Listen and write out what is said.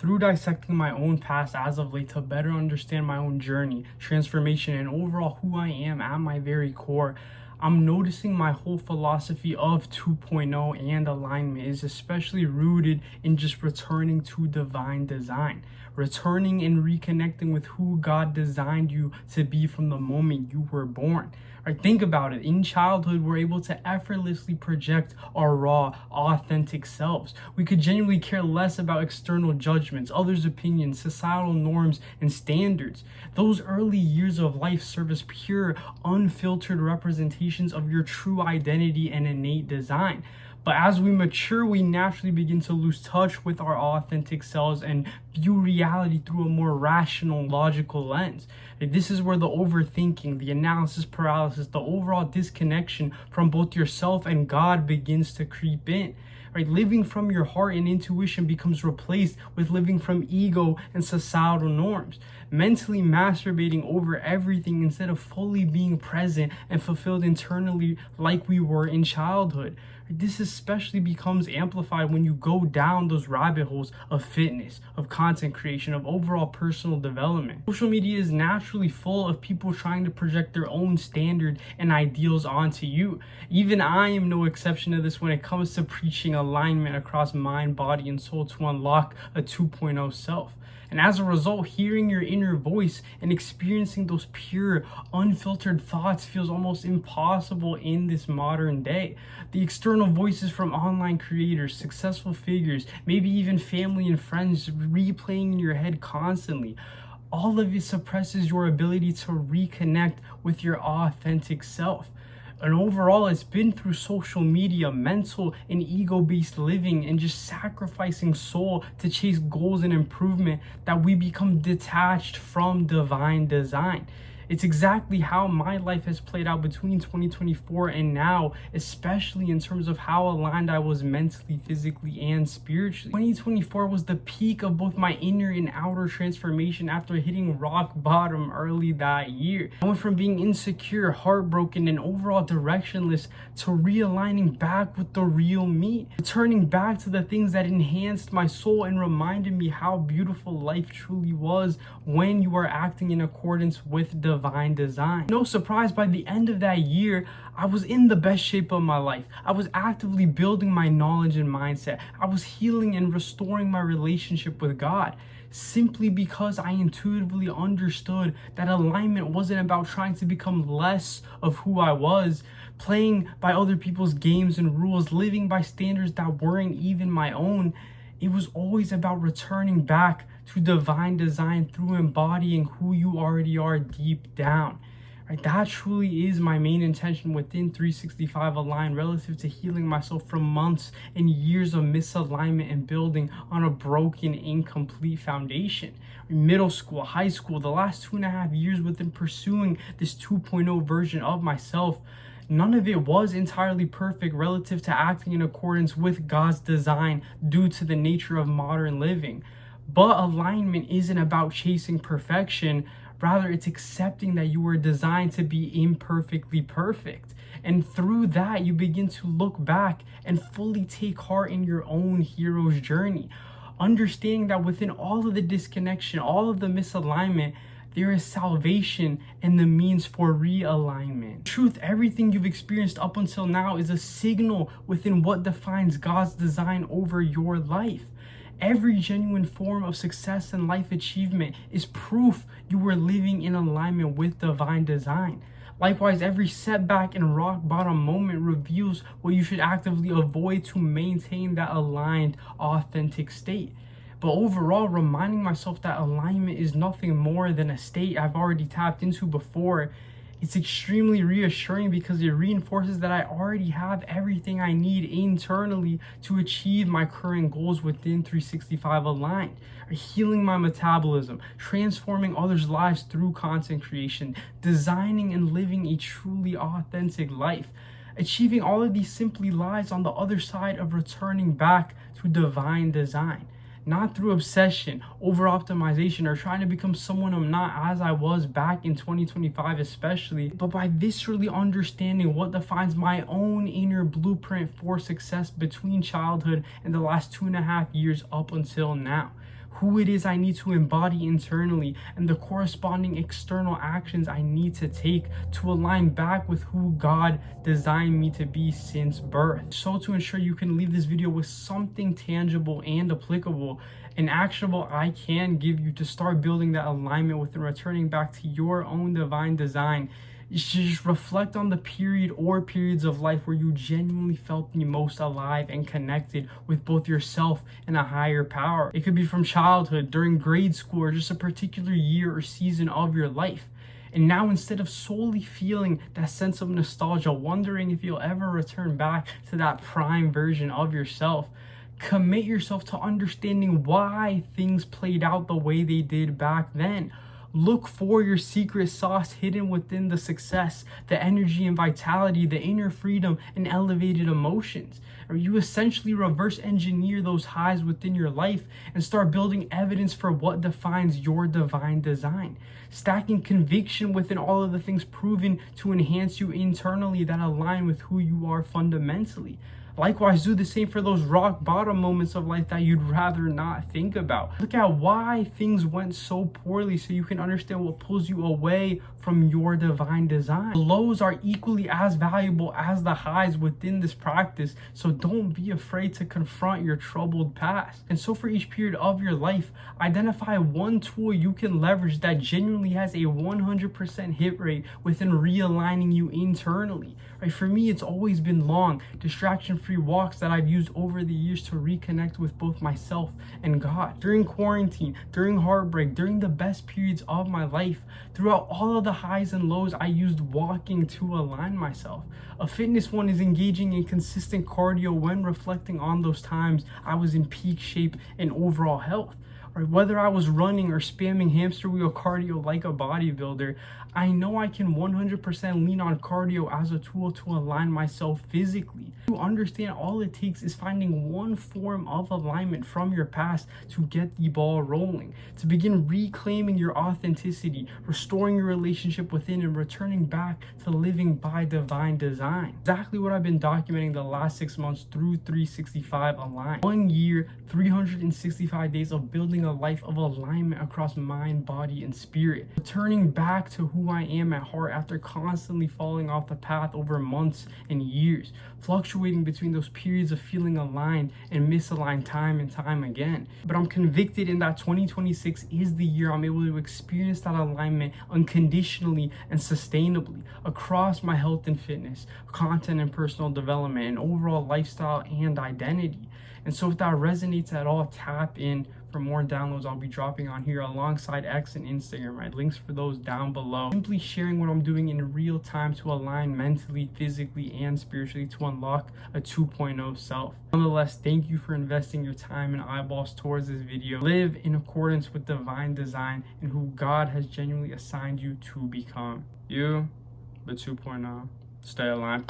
Through dissecting my own past as of late to better understand my own journey, transformation, and overall who I am at my very core, I'm noticing my whole philosophy of 2.0 and alignment is especially rooted in just returning to divine design, returning and reconnecting with who God designed you to be from the moment you were born. Right, think about it. In childhood, we're able to effortlessly project our raw, authentic selves. We could genuinely care less about external judgments, others' opinions, societal norms, and standards. Those early years of life serve as pure, unfiltered representations of your true identity and innate design. But as we mature, we naturally begin to lose touch with our authentic selves and view reality through a more rational, logical lens. This is where the overthinking, the analysis paralysis, the overall disconnection from both yourself and God begins to creep in. Right? Living from your heart and intuition becomes replaced with living from ego and societal norms. Mentally masturbating over everything instead of fully being present and fulfilled internally like we were in childhood. This especially becomes amplified when you go down those rabbit holes of fitness, of content creation, of overall personal development. Social media is naturally full of people trying to project their own standard and ideals onto you. Even I am no exception to this when it comes to preaching alignment across mind, body, and soul to unlock a 2.0 self. And as a result, hearing your inner voice and experiencing those pure, unfiltered thoughts feels almost impossible in this modern day. The external voices from online creators, successful figures, maybe even family and friends replaying in your head constantly. All of it suppresses your ability to reconnect with your authentic self. And overall, it's been through social media, mental and ego-based living, and just sacrificing soul to chase goals and improvement that we become detached from divine design. It's exactly how my life has played out between 2024 and now, especially in terms of how aligned I was mentally, physically, and spiritually. 2024 was the peak of both my inner and outer transformation after hitting rock bottom early that year. I went from being insecure, heartbroken, and overall directionless to realigning back with the real me, returning back to the things that enhanced my soul and reminded me how beautiful life truly was when you are acting in accordance with divine design. No surprise, by the end of that year, I was in the best shape of my life. I was actively building my knowledge and mindset. I was healing and restoring my relationship with God, simply because I intuitively understood that alignment wasn't about trying to become less of who I was, playing by other people's games and rules, living by standards that weren't even my own. It was always about returning back to divine design through embodying who you already are deep down. Right? That truly is my main intention within 365 Align relative to healing myself from months and years of misalignment and building on a broken, incomplete foundation. Middle school, high school, the last 2.5 years within pursuing this 2.0 version of myself, none of it was entirely perfect relative to acting in accordance with God's design due to the nature of modern living. But alignment isn't about chasing perfection. Rather, it's accepting that you were designed to be imperfectly perfect. And through that, you begin to look back and fully take heart in your own hero's journey. Understanding that within all of the disconnection, all of the misalignment, there is salvation and the means for realignment. Truth, everything you've experienced up until now is a signal within what defines God's design over your life. Every genuine form of success and life achievement is proof you were living in alignment with divine design. Likewise, every setback and rock bottom moment reveals what you should actively avoid to maintain that aligned, authentic state. But overall, reminding myself that alignment is nothing more than a state I've already tapped into before, it's extremely reassuring because it reinforces that I already have everything I need internally to achieve my current goals within 365 Aligned. Healing my metabolism, transforming others' lives through content creation, designing and living a truly authentic life. Achieving all of these simply lies on the other side of returning back to divine design. Not through obsession, over optimization, or trying to become someone I'm not as I was back in 2025 especially, but by viscerally understanding what defines my own inner blueprint for success between childhood and the last 2.5 years up until now. who it is I need to embody internally, and the corresponding external actions I need to take to align back with who God designed me to be since birth. So to ensure you can leave this video with something tangible and applicable and actionable I can give you to start building that alignment with and returning back to your own divine design, you should just reflect on the period or periods of life where you genuinely felt the most alive and connected with both yourself and a higher power. It could be from childhood, during grade school, or just a particular year or season of your life. And now, instead of solely feeling that sense of nostalgia, wondering if you'll ever return back to that prime version of yourself, commit yourself to understanding why things played out the way they did back then. Look for your secret sauce hidden within the success, the energy and vitality, the inner freedom and elevated emotions. Or you essentially reverse engineer those highs within your life and start building evidence for what defines your divine design. Stacking conviction within all of the things proven to enhance you internally that align with who you are fundamentally. Likewise, do the same for those rock bottom moments of life that you'd rather not think about. Look at why things went so poorly so you can understand what pulls you away from your divine design. The lows are equally as valuable as the highs within this practice, so don't be afraid to confront your troubled past. And so for each period of your life, identify one tool you can leverage that genuinely has a 100% hit rate within realigning you internally. Right? For me, it's always been long, distraction-free walks that I've used over the years to reconnect with both myself and God. During quarantine, during heartbreak, during the best periods of my life, throughout all of the highs and lows, I used walking to align myself. A fitness one is engaging in consistent cardio when reflecting on those times I was in peak shape and overall health. Or whether I was running or spamming hamster wheel cardio like a bodybuilder, I know I can 100% lean on cardio as a tool to align myself physically. To understand, all it takes is finding one form of alignment from your past to get the ball rolling, to begin reclaiming your authenticity, restoring your relationship within, and returning back to living by divine design. Exactly what I've been documenting the last 6 months through 365 Align. 1 year, 365 days of building a life of alignment across mind, body, and spirit. Returning back to who I am at heart after constantly falling off the path over months and years, fluctuating between those periods of feeling aligned and misaligned time and time again. But I'm convicted in that 2026 is the year I'm able to experience that alignment unconditionally and sustainably across my health and fitness, content and personal development, and overall lifestyle and identity. And so if that resonates at all, tap in for more downloads I'll be dropping on here alongside X and Instagram. Right, links for those down below. Simply sharing what I'm doing in real time to align mentally, physically, and spiritually to unlock a 2.0 self. Nonetheless, thank you for investing your time and eyeballs towards this video. Live in accordance with divine design and who God has genuinely assigned you to become. You, the 2.0. Stay aligned.